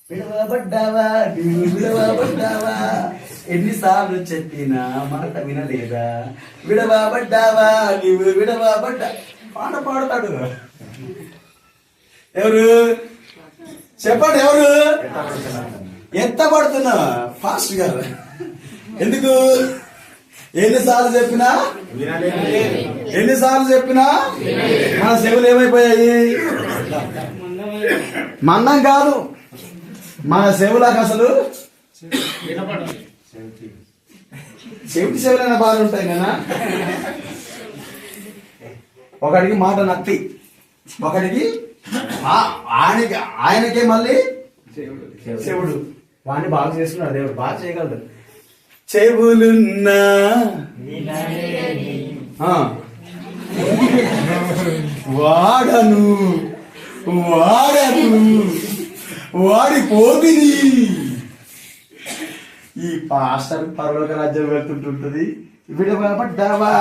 విడవబడ్డావా నీవు విడవబడ్డావా, ఎన్నిసార్లు చెప్పినా మాట వినలేదా, విడవబడ్డావా నీవు విడవబడ్డా. పాట పాడతాడు. ఎవరు చెప్పండి, ఎవరు ఎత్తబడుతున్నా ఫాస్ట్ గారు. ఎందుకు? ఎన్నిసార్లు చెప్పినా మన చెవులు ఏమైపోయాయి? మందం కాదు, మన చెవులకు అసలు చెవులైనా బాగా ఉంటాయి కదా. ఒకడికి మాట నత్తి, ఒకడికి ఆయనకే మళ్ళీ చెవుడు. వాడిని బాగా చేస్తున్నాడు దేవుడు, బాగా చేయగలడు. చెవులున్నా వాడను వాడిపోతుంది. ఈ పాస్టర్ పరలోక రాజ్యం వెళ్తుంటుంటది. విడవబడ్డావా.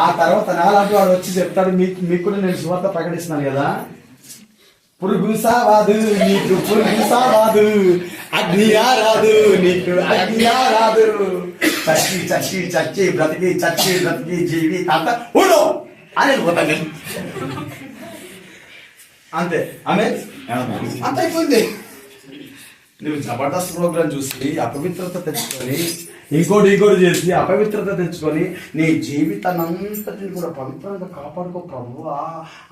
ఆ తర్వాత నాలాంటి వాడు వచ్చి చెప్తాడు, మీకు కూడా నేను సువార్త ప్రకటిస్తున్నాను కదా. పురుగు సావాదు నీకు, పురుగు సావాదు, అగ్ని రాదు నీకు, అగ్ని రాదు. చచ్చి చచ్చి చచ్చి బ్రతికి, చచ్చి బ్రతికి జీవి తాత ఊడు అని పోతాను. అంతే, ఆమె అంత అయిపోయింది. నువ్వు జబర్దస్త్ ప్రోగ్రాం చూసి అపవిత్రత తెచ్చుకొని, ఇంకోటి చేసి అపవిత్రత తెచ్చుకొని నీ జీవితాన్నంతటిని కూడా పవిత్రంగా కాపాడుకో ప్రభువా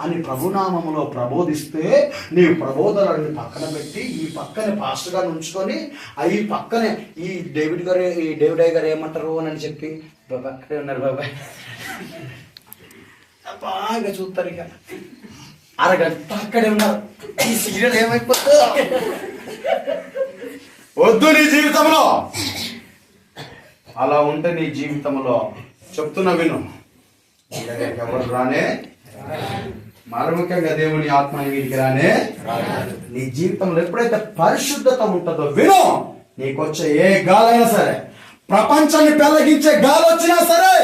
అని ప్రభునామములో ప్రబోధిస్తే, నీ ప్రబోధనని పక్కన పెట్టి ఈ పక్కనే పాస్టర్ గారు ఉంచుకొని, ఈ పక్కనే ఈ డేవిడ్ గారు ఏమంటారు అని చెప్పి అక్కడే ఉన్నారు బాబాయ్, బాగా చూస్తారు. ఇక అరగంట అక్కడే ఉన్నారు. ఈ సీరియల్ ఏమైపోతుందో వద్దు నీ జీవితంలో. అలా ఉంటే నీ జీవితంలో చెప్తున్నా విను, ఎవరు రానే, మరి ముఖ్యంగా దేవుని ఆత్మ వీరికి రానే. నీ జీవితంలో ఎప్పుడైతే పరిశుద్ధత ఉంటుందో విను, నీకొచ్చే ఏ గాలైనా సరే, ప్రపంచాన్ని పెళ్లగించే గాలి వచ్చినా సరే,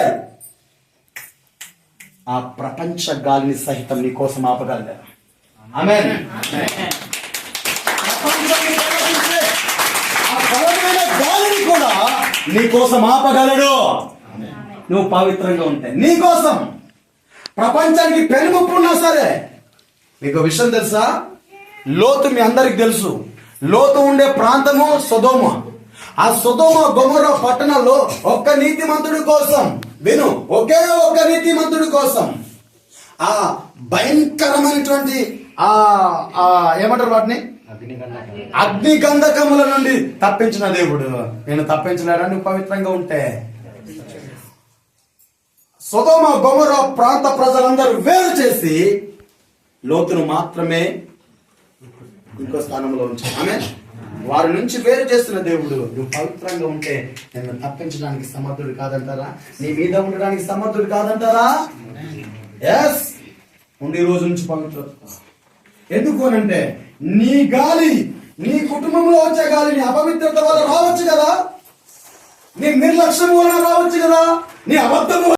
ఆ ప్రపంచ గాలిని సహితం నీ కోసం ఆపగలదా? ఆమేన్. గాలిని కూడా నీ కోసం ఆపగలడు, నువ్వు పవిత్రంగా ఉంటే. నీ కోసం ప్రపంచానికి పెనుముప్పు ఉన్నా సరే. మీకు విషయం తెలుసా? లోతు మీ అందరికి తెలుసు. లోతు ఉండే ప్రాంతము సొదొమ. ఆ సొదొమ గొమొర్రా పట్టణంలో ఒక్క నీతిమంతుడి కోసం, విను, ఒకే ఒక్క నీతిమంతుడి కోసం ఆ భయంకరమైనటువంటి ఏమంటారు వాటిని, అగ్ని గంధకముల నుండి తప్పించిన దేవుడు. నేను తప్పించలేడా నువ్వు పవిత్రంగా ఉంటే? సొదొమ గొమొర్రా ప్రాంత ప్రజలందరూ వేరు చేసి లోతును మాత్రమే ఇంకో స్థానంలో ఉంచారు. ఆమె వారి నుంచి వేరు చేస్తున్న దేవుడు. నువ్వు పవిత్రంగా ఉంటే నేను తప్పించడానికి సమర్థుడు కాదంటారా? నీ మీద ఉండడానికి సమర్థుడు కాదంటారా? ఎస్, ఉండి రోజు నుంచి పవిత్రత. ఎందుకు అనంటే నీ గాలి, నీ కుటుంబంలో వచ్చే గాలి నీ అపవిత్రత వల్ల రావచ్చు కదా, నీ నిర్లక్ష్యం వల్ల రావచ్చు కదా, నీ అబద్ధము